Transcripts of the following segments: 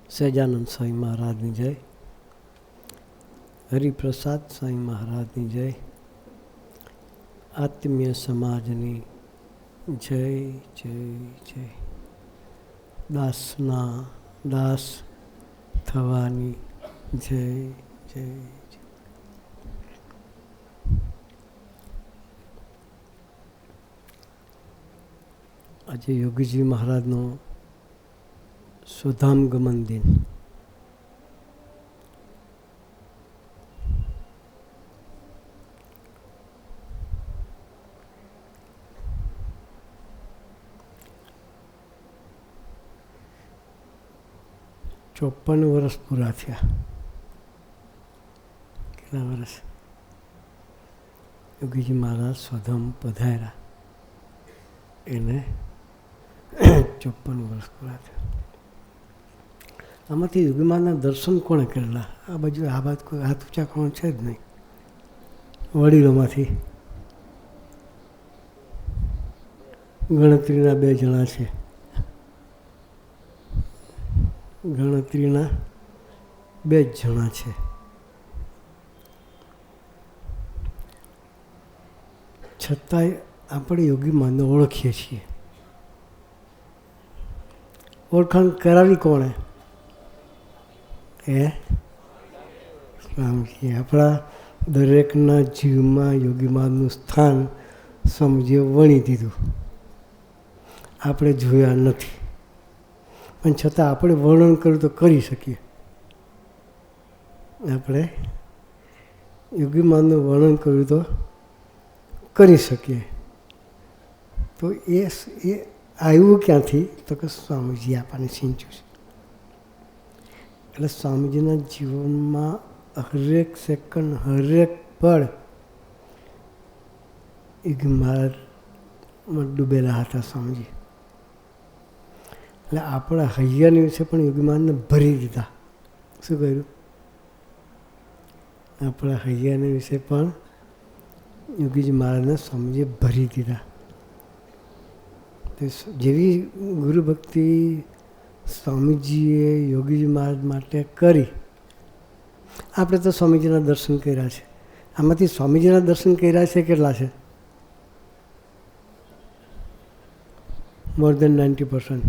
સહજાનંદ સ્વામી મહારાજની જય, હરિપ્રસાદ સ્વામી મહારાજની જય, આત્મીય સમાજની જય જય જય, દાસના દાસ થવાની જય જય જય. આજે યોગીજી મહારાજનો સુધામ ગમન દિન. ચોપન વર્ષ પૂરા થયા. કેટલા વર્ષ? યોગીજી મહારાજ સ્વધામ પધાર્યા એને 54 વર્ષ પૂરા થયા. આમાંથી યોગી મહારાજના દર્શન કોણે કરેલા? આ બાજુ આ બાજુ કોઈ હાથ ઊંચા કોણ છે જ નહીં. વડીલોમાંથી ગણતરીના 2 જણા છે. ગણતરીના 2 જ જણા છે. છતાંય આપણે યોગી મહારાજને ઓળખીએ છીએ. ઓળખાણ કરાવી કોણે? સ્વામીજી. આપણા દરેકના જીવમાં યોગી મહારાજનું સ્થાન સ્વામીજીએ વણી દીધું. આપણે જોયા નથી, પણ છતાં આપણે વર્ણન કર્યું તો કરી શકીએ. આપણે યોગી મહારાજનું વર્ણન કર્યું તો કરી શકીએ. તો એ આવ્યું ક્યાંથી? તો કે સ્વામીજી આપણને સિંચ્યું છે. એટલે સ્વામીજીના જીવનમાં હરેક સેકન્ડ, હરેક પળ યોગી મહારાજમાં ડૂબેલા હતા સ્વામીજી. એટલે આપણા હૈયાની વિશે પણ યોગી મહારાજને ભરી દીધા. શું કર્યું? આપણા હૈયાની વિશે પણ યોગીજી મહારાજને સ્વામીજીએ ભરી દીધા. જેવી ગુરુ ભક્તિ સ્વામીજીએ યોગીજી મહારાજ માટે કરી, આપણે તો સ્વામીજીના દર્શન કર્યા છે. આમાંથી સ્વામીજીના દર્શન કર્યા છે કેટલા છે? મોર દેન 90%.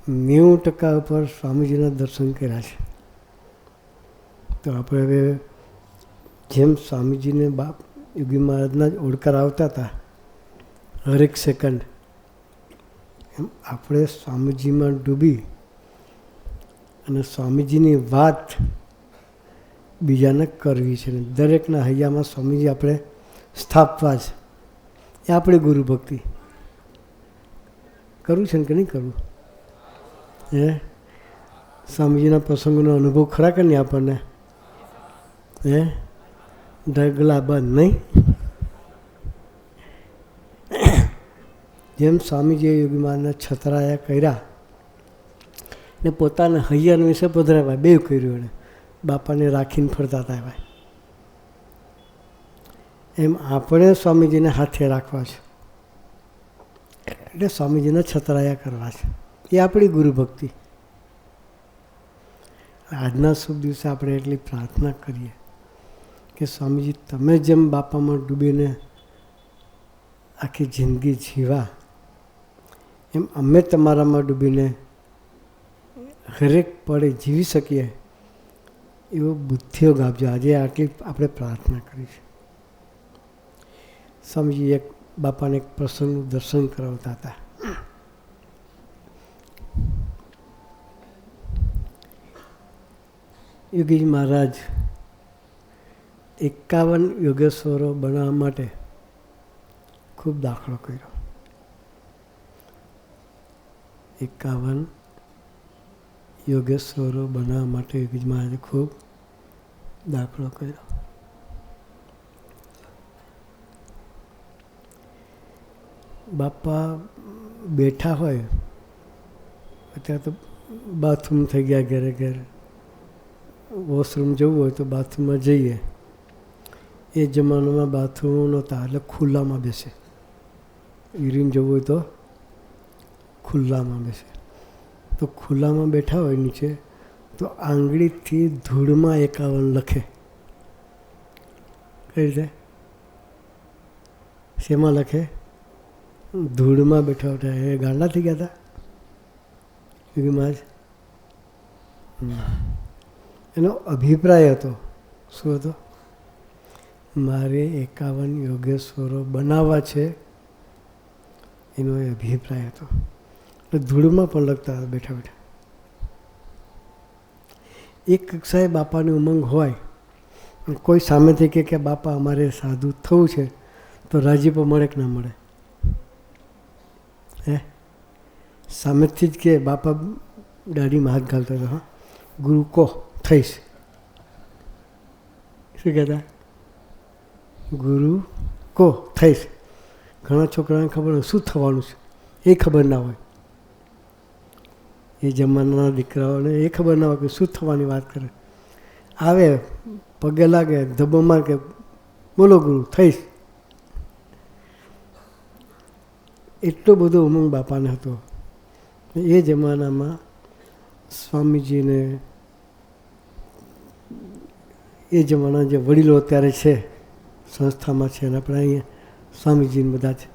90% ઉપર સ્વામીજીના દર્શન કર્યા છે. તો આપણે હવે જેમ સ્વામીજીને યોગી મહારાજના જ ઓળકાર આવતા હતા હરેક સેકન્ડ, એમ આપણે સ્વામીજીમાં ડૂબી અને સ્વામીજીની વાત બીજાને કરવી છે. દરેકના હૈયામાં સ્વામીજી આપણે સ્થાપવા છે. એ આપણી ગુરુ ભક્તિ. કરવું છે ને કે નહીં કરવું? સ્વામીજીના પ્રસંગોનો અનુભવ ખરા કે નહીં આપણને? ઢગલા બંધ નહીં? જેમ સ્વામીજીએ યોગી મહારાજને છતરાયા કર્યા ને પોતાના હૈયાને વિશે પધરાવ્યા, 2 કર્યું એને. બાપાને રાખીને ફરતા હતા ભાઈ. એમ આપણે સ્વામીજીને હાથે રાખવા છે. એટલે સ્વામીજીને છતરાયા કરવા છે. એ આપણી ગુરુ ભક્તિ. આજના શુભ દિવસે આપણે એટલી પ્રાર્થના કરીએ કે સ્વામીજી, તમે જેમ બાપામાં ડૂબીને આખી જિંદગી જીવા, એમ અમે તમારામાં ડૂબીને હરેક પળે જીવી શકીએ એવો બુદ્ધિયોગ આપજો. આજે આટલી આપણે પ્રાર્થના કરી છે. સ્વામીજી એક બાપાને એક પ્રસંગનું દર્શન કરાવતા હતા. યોગીજી મહારાજ 51 યોગેશ્વરો બનાવવા માટે ખૂબ દાખલો કર્યો. 51 યોગેશ્વરો બનાવવા માટે યોગીજી મહારાજે ખૂબ દાખલો કર્યો. બાપા બેઠા હોય, અત્યારે તો બાથરૂમ થઈ ગયા ઘરે ઘરે, વોશરૂમ જવું હોય તો બાથરૂમમાં જઈએ. એ જમાનામાં બાથરૂમ નહોતા, એટલે ખુલ્લામાં બેસે. યુરિન જવું હોય તો ખુલ્લામાં બેસે. તો ખુલ્લામાં બેઠા હોય નીચે, તો આંગળીથી ધૂળમાં 51 લખે. કઈ રીતે? શેમાં લખે? ધૂળમાં બેઠા બેઠા. એ ગાંડા થઈ ગયા હતા યોગી મહારાજ. એનો અભિપ્રાય હતો. શું હતો? મારે 51 યોગેશ્વરો બનાવવા છે, એનો એ અભિપ્રાય હતો. એટલે ધૂળમાં પણ લખતા હતા બેઠા બેઠા. એક કક્ષાએ બાપાની ઉમંગ હોય, કોઈ સામેથી કે બાપા અમારે સાધુ થવું છે, તો રાજીપો મળે કે ના મળે? હે? સામેથી જ કે બાપા દાઢીમાં હાથ ઘાલતા હતા, હા ગુરુ કહો થઈશ. શું કહેતા? ગુરુ કહો થઈશ. ઘણા છોકરાને ખબર હોય શું થવાનું છે, એ ખબર ના હોય. એ જમાનાના દીકરાઓને એ ખબર ના હોય કે શું થવાની વાત કરે. આવે પગે લાગે, ધબ્બો માર કે બોલો ગુરુ થઈશ. એટલો બધો ઉમંગ બાપાને હતો. એ જમાનામાં સ્વામીજીને, એ જમાના જે વડીલો અત્યારે છે સંસ્થામાં છે, અને આપણે અહીંયા સ્વામીજીને બધા છે.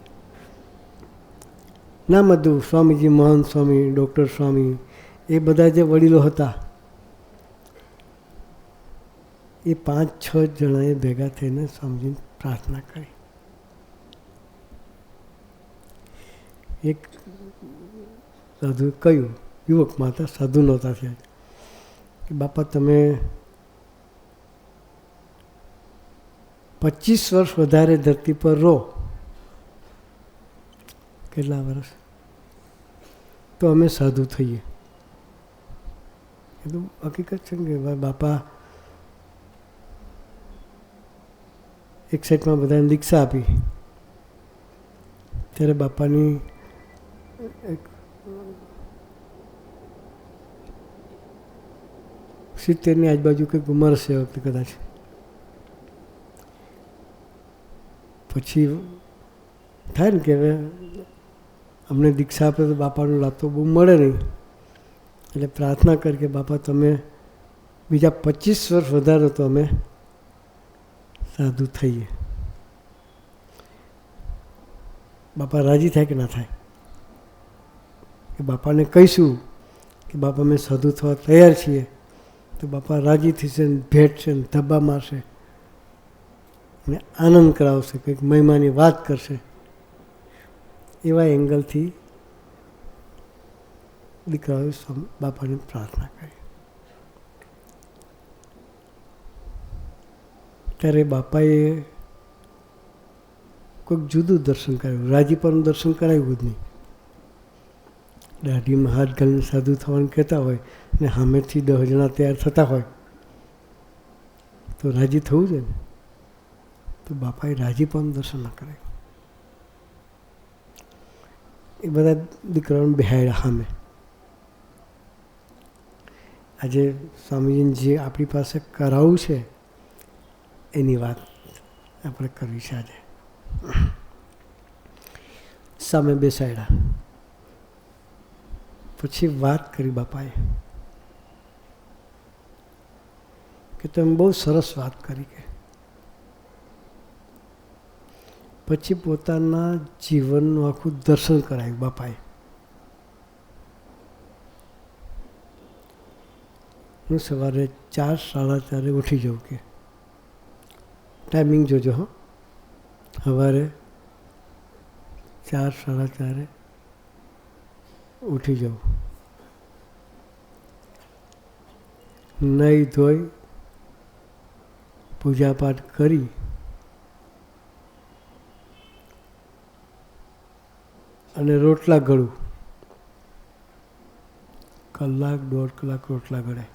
નામ હતું સ્વામીજી, મહંત સ્વામી, ડૉક્ટર સ્વામી, એ બધા જે વડીલો હતા, એ 5-6 જણાએ ભેગા થઈને સ્વામીજીને પ્રાર્થના કરી. એક સાધુ કહ્યું, યુવકમાં હતા, સાધુ નહોતા થયા, કે બાપા તમે 25 વર્ષ વધારે ધરતી પર રહો. કેટલા વર્ષ? તો અમે સાધુ થઈએ. એ તો હકીકત છે ને કે બાપા એક સાઈડમાં બધાને દીક્ષા આપી, ત્યારે બાપાની 70ની આજુબાજુ કંઈક ઉંમર હશે એ વખતે કદાચ. પછી થાય ને કે હવે અમને દીક્ષા આપે તો બાપાનો લાભ તો બહુ મળે નહીં. એટલે પ્રાર્થના કરી કે બાપા તમે બીજા 25 વર્ષ વધારો તો અમે સાધુ થઈએ. બાપા રાજી થાય કે ના થાય? કે બાપાને કહીશું કે બાપા અમે સાધુ થવા તૈયાર છીએ, તો બાપા રાજી થશે, ભેટ છે, ધબ્બા મારશે, અને આનંદ કરાવશે, કંઈક મહિમાની વાત કરશે. એવા એંગલથી દીકરાઓએ બાપાની પ્રાર્થના કરી. ત્યારે બાપાએ કોઈક જુદું દર્શન કરાવ્યું, રાજીપાનું દર્શન કરાવ્યું જ નહીં. દાઢીમાં હાથ ઘાલીને સાધુ થવાનું કહેતા હોય ને સામેથી 10 જણા તૈયાર થતા હોય તો રાજી થવું છે ને. તો બાપાએ રાજીપાનું દર્શન ના કરાવ્યું. એ બધા દીકરાઓને બેહાડ્યા સામે. આજે સ્વામીજીને જે આપણી પાસે કરાવવું છે એની વાત આપણે કરવી છે આજે. સામે બેસાડ્યા. પછી વાત કરી બાપાએ કે તમે બહુ સરસ વાત કરી. કે પછી પોતાના જીવનનું આખું દર્શન કરાવ્યું બાપાએ. હું સવારે 4-4:30 ઉઠી જાઉં. કે ટાઈમિંગ જોજો. હા, સવારે 4-4:30 ઉઠી જાઉં. નાહી ધોઈ પૂજાપાઠ કરી અને રોટલા ઘડું. 1-1.5 કલાક રોટલા ઘડાય.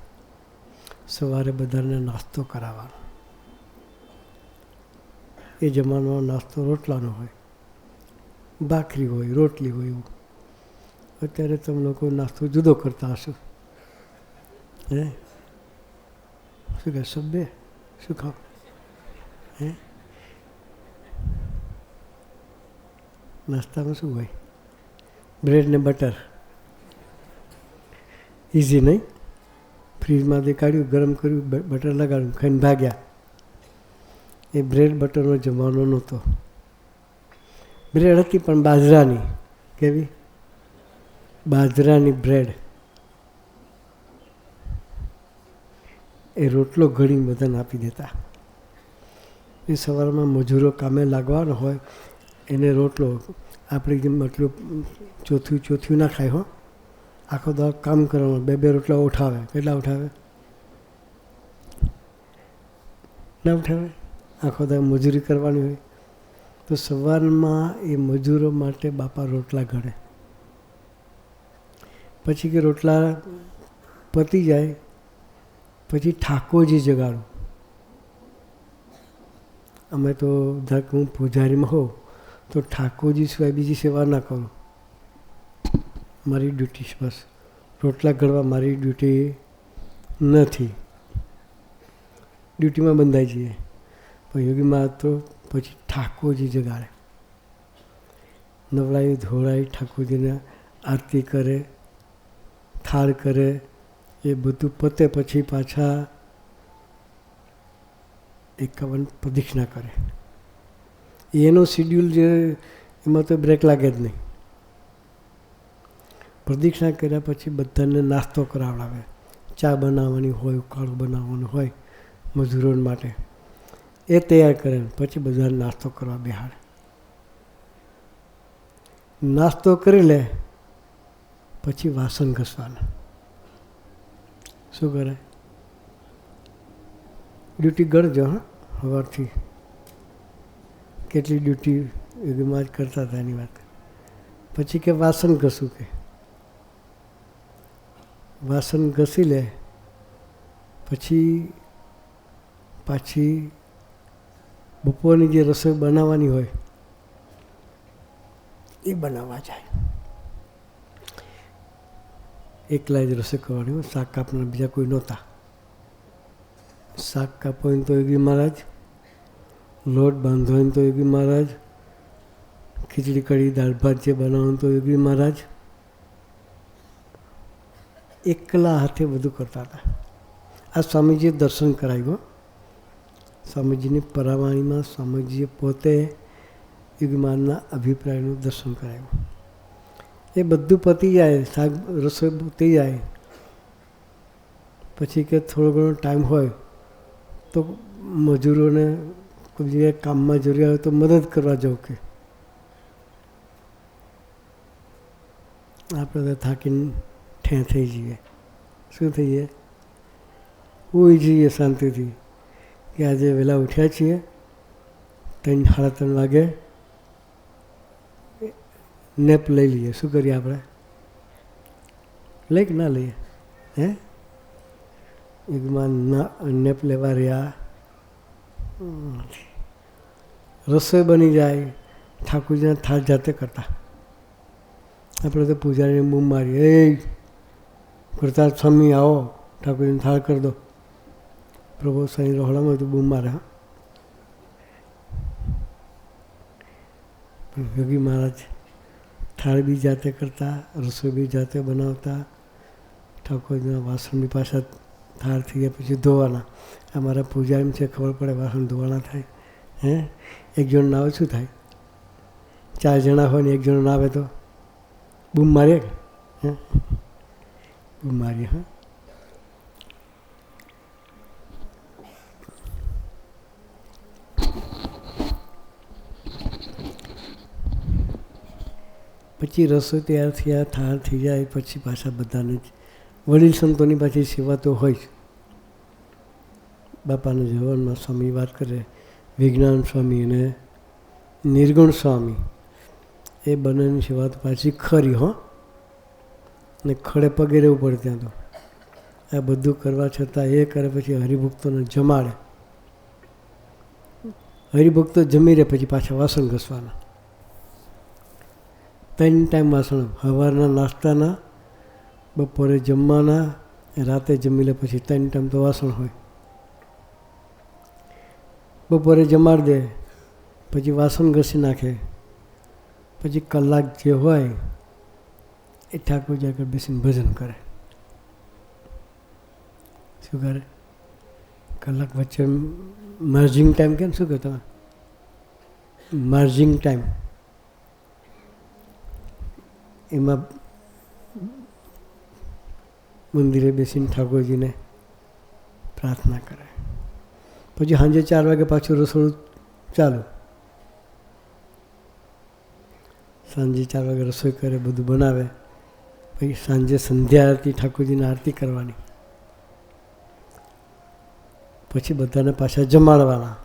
સવારે બધાને નાસ્તો કરાવવાનો. એ જમાનામાં નાસ્તો રોટલાનો હોય, ભાખરી હોય, રોટલી હોય. એવું અત્યારે તમે લોકો નાસ્તો જુદો કરતા હશો. હે શું કહે? સબ્બે શું ખાવ? હે નાસ્તામાં શું હોય? બ્રેડ ને બટર. ઇઝી નહીં? ફ્રીજમાંથી કાઢ્યું, ગરમ કર્યું, બટર લગાડ્યું, ખાઈને ભાગ્યા. એ બ્રેડ બટરનો જમાનો નહોતો. બ્રેડ હતી પણ બાજરાની. કેવી? બાજરાની બ્રેડ. એ રોટલો ઘડીને બધાને આપી દેતા. એ સવારમાં મજૂરો કામે લાગવાનો હોય એને રોટલો, આપણે જેમ મતલબ ચોથું ના ખાય હો. આખો દાડો કામ કરવાનું, બે રોટલા ઉઠાવે. કેટલા ઉઠાવે? ના ઉઠાવે? આખો દાડો મજૂરી કરવાની હોય તો સવારમાં એ મજૂરો માટે બાપા રોટલા ઘડે. પછી કે રોટલા પતી જાય પછી ઠાકોરજી જગાડું. અમે તો ધાક હું પૂજારીમાં હોઉં તો ઠાકોરજી સિવાય બીજી સેવા ના કરું. મારી ડ્યુટી બસ રોટલા ઘડવા, મારી ડ્યુટી નથી. ડ્યુટીમાં બંધાઈ જઈએ. પણ યોગીમાં તો પછી ઠાકોરજી જગાડે. નવલાઈ ધોળાઈ ઠાકોરજીને આરતી કરે, થાળ કરે. એ બધું પતે પછી પાછા 51 પ્રદક્ષિણા કરે. એનો શિડ્યુલ જે એમાં તો બ્રેક લાગે જ નહીં. પ્રદક્ષિણા કર્યા પછી બધાને નાસ્તો કરાવડાવે. ચા બનાવવાની હોય, ઉકાળો બનાવવાનો હોય મજૂરો માટે, એ તૈયાર કરે. પછી બધાને નાસ્તો કરવા બેહાડે. નાસ્તો કરી લે પછી વાસણ ઘસવાના. શું કરે? ડ્યુટી ગણજો. હા, સવારથી કેટલી ડ્યુટી યુગમાં જ કરતા હતા એની વાત. પછી કે વાસણ ઘસું. કે વાસણ ઘસી લે પછી પાછી બપોરની જે રસોઈ બનાવવાની હોય એ બનાવવા જાય. એકલા જ રસોઈ કરવાની હોય. શાક કાપના બીજા કોઈ નહોતા. શાક કાપો હોય તો યોગી મહારાજ, લોટ બાંધો હોય તો યોગી મહારાજ, ખીચડી કઢી દાળ ભાત જે બનાવવાનું તો યોગી મહારાજ. એકલા હાથે બધું કરતા હતા. આ સ્વામીજીએ દર્શન કરાવ્યું. સ્વામીજીની પરાવાણીમાં સ્વામીજીએ પોતે યોગી મહારાજના અભિપ્રાયનું દર્શન કરાવ્યું. એ બધું પતી જાય, શાક રસોઈ પતી જાય પછી કે થોડો ઘણો ટાઈમ હોય તો મજૂરોને કોઈ જગ્યાએ કામમાં જરૂરિયાત હોય તો મદદ કરવા જાઉં. કે આપણે તો થાકીને ઠેં થઈ જઈએ. શું થઈએ? હોઈ જઈએ શાંતિથી. કે આજે વહેલા ઉઠ્યા છીએ, 3-3:30 વાગે નેપ લઈ લઈએ. શું કરીએ આપણે? લઈ કે ના લઈએ? હે? એકમાં નેપ લેવા રહ્યા. રસોઈ બની જાય, ઠાકોરજીના થાળ જાતે કરતા. આપણે તો પૂજારીને બૂમ મારીએ, એ કરતા સ્વામી આવો, ઠાકોરજીને થાળ કરી દો. પ્રભુ સાંઈ રોહડામાં તો બૂમ મારે. હા, પણ યોગી મહારાજ થાળ બી જાતે કરતા, રસોઈ બી જાતે બનાવતા. ઠાકોરજીના વાસણ બી પાછા થાળ થઈ ગયા પછી ધોવાના. અમારા પૂજારી છે, ખબર પડે વાસણ ધોવાના થાય. હે, એક જણ ના આવે શું થાય? 4 જણા હોય ને એક જણ ના આવે તો બૂમ મારીએ. હે, બૂમ મારીએ. હા, પછી રસોઈ તૈયાર થયા, થાળ થઈ જાય પછી પાછા બધાને જ વડીલ સંતોની પાછી સેવા તો હોય જ. બાપાના જવાનમાં સ્વામી વાત કરે, વિજ્ઞાન સ્વામી અને નિર્ગુણ સ્વામી, એ બંનેની સેવા તો પાછી ખરી. હો, ને ખડે પગે રહેવું પડે ત્યાં તો. આ બધું કરવા છતાં એ કરે પછી હરિભક્તોને જમાડે. હરિભક્તો જમી રહે પછી પાછા વાસણ ઘસવાના. 3 ટાઈમ વાસણ. સવારના નાસ્તાના, બપોરે જમવાના, રાતે જમી લે પછી 3 ટાઈમ તો વાસણ હોય. બપોરે જમાડી દે પછી વાસણ ઘસી નાખે. પછી કલાક જે હોય એ ઠાકોરજી આગળ બેસીને ભજન કરે. શું કરે? કલાક વચ્ચે મર્જિંગ ટાઈમ કેમ શું કહો તમે? Merging time. એમાં મંદિરે બેસીને ઠાકોરજીને પ્રાર્થના કરે. પછી સાંજે 4 વાગે પાછું રસોડું ચાલુ. સાંજે 4 વાગે રસોઈ કરે, બધું બનાવે. પછી સાંજે સંધ્યા આરતી, ઠાકોરજીની આરતી કરવાની. પછી બધાને પાછા જમાડવાના.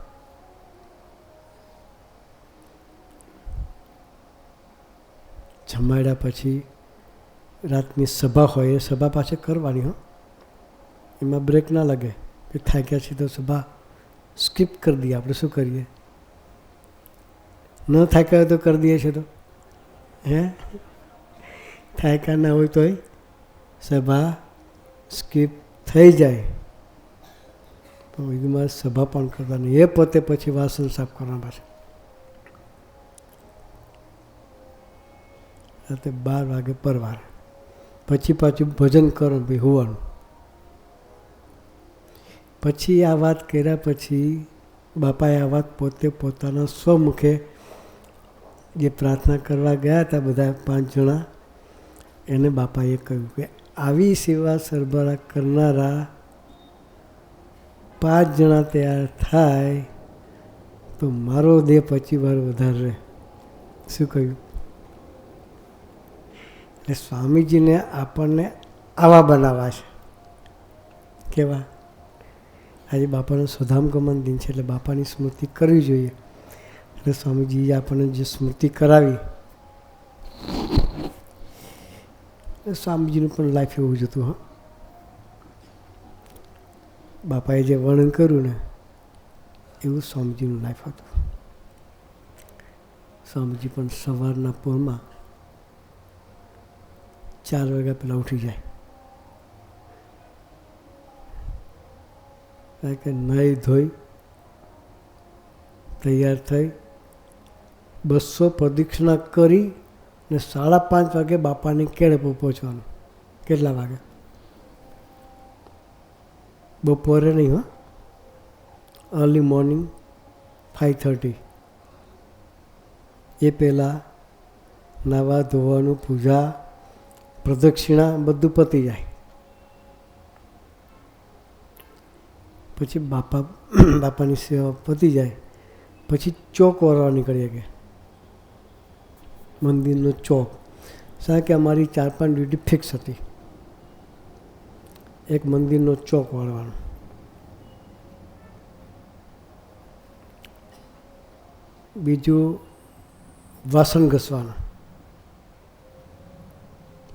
જમાડ્યા પછી રાતની સભા હોય એ સભા પાછી કરવાની. હો, એમાં બ્રેક ના લાગે કે થાક્યા છે તો સભા સ્કીપ કરી દઈએ. આપણે શું કરીએ? ન થાક્યા હોય તો કરી દઈએ છીએ. તો હે થાક્યા ના હોય તોય સભા સ્કીપ થઈ જાય. પણ સભા પણ કરતા નહીં. એ પોતે પછી વાસણ સાફ કરવાના પાછા. રાતે 12 વાગે પરવાર. પછી પાછું ભજન કરો, ભાઈ હોવાનું. પછી આ વાત કર્યા પછી બાપાએ આ વાત પોતે પોતાના સ્વમુખે જે પ્રાર્થના કરવા ગયા હતા બધા 5 જણા, એને બાપાએ કહ્યું કે આવી સેવા સરભરા કરનારા 5 જણા તૈયાર થાય તો મારો દેહ 25 વાર વધારે રહે. શું કહ્યું? એટલે સ્વામીજીને આપણને આવા બનાવવા છે. કેવા? આજે બાપાનો સ્વધામગમન દિન છે એટલે બાપાની સ્મૃતિ કરવી જોઈએ. એટલે સ્વામીજીએ આપણને જે સ્મૃતિ કરાવી, સ્વામીજીનું પણ લાઈફ એવું જ હતું. હા, બાપાએ જે વર્ણન કર્યું ને એવું સ્વામીજીનું લાઈફ હતું. સ્વામીજી પણ સવારના પોરમાં 4 વાગ્યા પહેલાં ઉઠી જાય. કારણ કે નાહી ધોઈ તૈયાર થઈ 200 પ્રદક્ષિણા કરી ને 5:30 વાગે બાપાની કેળે પહોંચવાનું. કેટલા વાગે? બપોરે નહીં. હો, અર્લી મોર્નિંગ 5:30. એ પહેલાં નાવા ધોવાનું, પૂજા, પ્રદક્ષિણા બધું પતી જાય. પછી બાપાની સેવા પતી જાય પછી ચોક વાળવા નીકળીએ. કે મંદિરનો ચોક. કારણ કે અમારી 4-5 ડ્યુટી ફિક્સ હતી. એક મંદિરનો ચોક વાળવાનો, બીજું વાસણ ઘસવાના,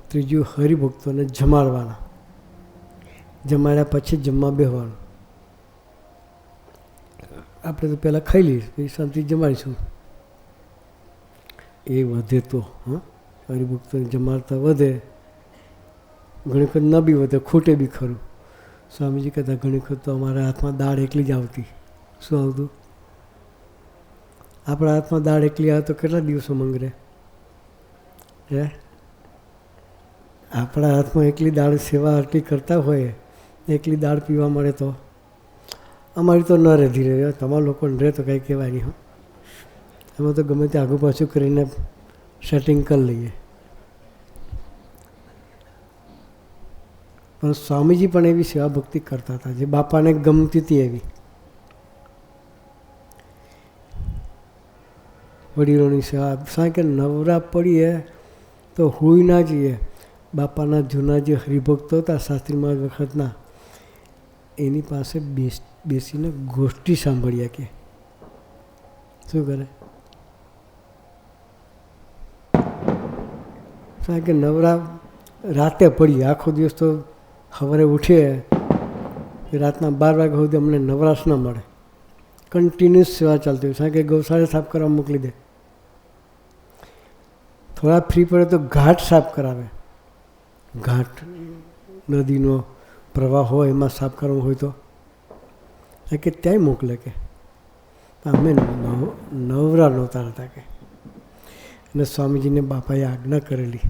ત્રીજું હરિભક્તોને જમાડવાના. જમાડ્યા પછી જમવા બેસવાનું. આપણે તો પહેલાં ખાઈ લઈએ, પછી શાંતિ જમાડીશું. એ વધે તો હરિભક્તોને જમાડતા વધે. ઘણી વખત ન બી વધે, ખૂટે બી ખરું. સ્વામીજી કહેતા ઘણી વખત તો અમારા હાથમાં દાળ એકલી જ આવતી. શું આવતું? આપણા હાથમાં દાળ એકલી આવે તો કેટલા દિવસો મંગરે? હે, આપણા હાથમાં એકલી દાળ સેવા આટલી કરતા હોય, એકલી દાળ પીવા મળે તો અમારી તો ન રહે. ધીરે તમારા લોકોને રહે તો કંઈ કહેવાય નહીં. હો, એમાં તો ગમે તે આગું પાછું કરીને સેટિંગ કરી લઈએ. પણ સ્વામીજી પણ એવી સેવા ભક્તિ કરતા હતા જે બાપાને ગમતી હતી. એવી વડીલોની સેવા. કારણ કે નવરા પડીએ તો હોઈ ના જઈએ. બાપાના જૂના જે હરિભક્તો હતા શાસ્ત્રીમાં વખતના, એની પાસે બેસીને ગોષ્ઠી સાંભળીએ. કે શું કરે? કારણ કે નવરા રાતે પડીએ. આખો દિવસ તો સવારે ઉઠીએ રાતના 12 વાગ્યા સુધી અમને નવરાશ ન મળે. કન્ટિન્યુઅસ સેવા ચાલતી હોય. કારણ કે ગૌશાળા સાફ કરવા મોકલી દે. થોડા ફ્રી પડે તો ઘાટ સાફ કરાવે. ઘાટ નદીનો પ્રવાહ હોય એમાં સાફ કરવું હોય તો કે ત્યાંય મોકલે. કે અમે નવરા નહોતા હતા. કે અને સ્વામીજીને બાપાએ આજ્ઞા કરેલી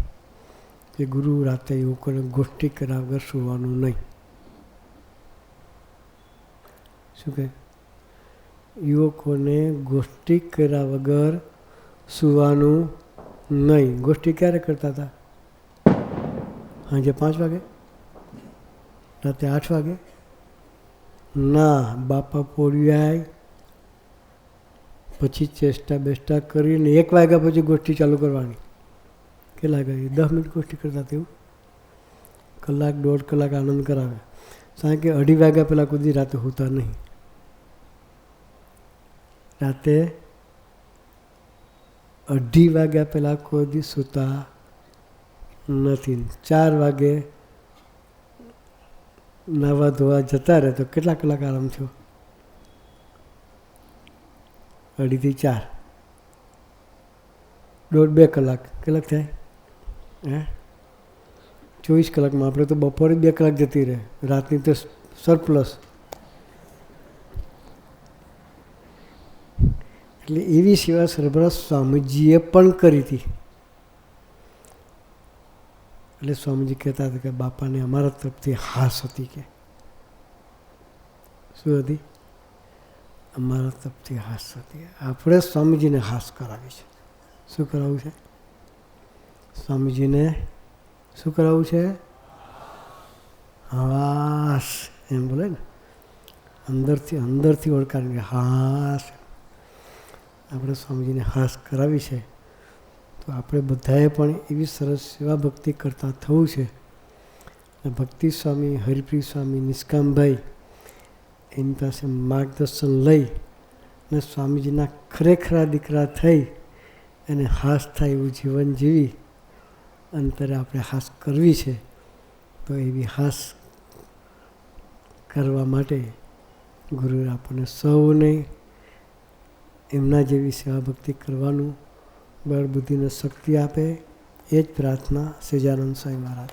કે ગુરુ રાતે યુવકોને ગોષ્ઠી કર્યા વગર સુવાનું નહીં. શું કહે? યુવકોને ગોષ્ઠી કર્યા વગર સુવાનું નહીં. ગોષ્ઠી ક્યારે કરતા હતા? સાંજે 5 વાગે? રાતે 8 વાગે? ના, બાપા પોળ્યાય પછી ચેષ્ટા બેષ્ટા કરીને 1 વાગ્યા પછી ગોષ્ઠી ચાલુ કરવાની. કેટલા વાગે? 10 મિનિટ ગોષ્ઠી કરતા તેવું. કલાક 1.5 કલાક આનંદ કરાવે. કારણ કે 2:30 વાગ્યા પહેલાં કોઈ રાતે હોતા નહીં. રાતે 2:30 વાગ્યા પહેલાં કોઈ દી સૂતા નથી. 4 વાગે નાવા ધોવા જતા રહે તો કેટલા કલાક આરામ થયો? 2:30 થી 4, 1.5-2 કલાક. કેટલાક થાય? 24 કલાકમાં આપણે તો બપોરે 2 કલાક જતી રહે, રાતની તો સરપ્લસ. એટલે એવી સેવા સરભરા સ્વામીજીએ પણ કરી હતી. એટલે સ્વામીજી કહેતા હતા કે બાપાને અમારા તરફથી હાસ હતી. કે શું હતી? અમારા તરફથી હાસ હતી. આપણે સ્વામીજીને હાસ કરાવી છે. શું કરાવવું છે? સ્વામીજીને શું કરાવવું છે? હાસ એમ બોલે ને, અંદરથી ઓળખાણ હાસ. આપણે સ્વામીજીને હાસ કરાવી છે. તો આપણે બધાએ પણ એવી સરસ સેવા ભક્તિ કરતા થવું છે. ભક્તિ સ્વામી, હરિપ્રિય સ્વામી, નિષ્કામભાઈ એની પાસે માર્ગદર્શન લઈ અને સ્વામીજીના ખરેખરા દીકરા થઈ અને હાસ થાય એવું જીવન જીવી અંતરે આપણે હાસ કરવી છે. તો એવી હાસ કરવા માટે ગુરુએ આપણને સૌને એમના જેવી સેવા ભક્તિ કરવાનું બળ બુદ્ધિને શક્તિ આપે. એ જ પ્રાર્થના સહજાનંદ સ્વામી મહારાજ.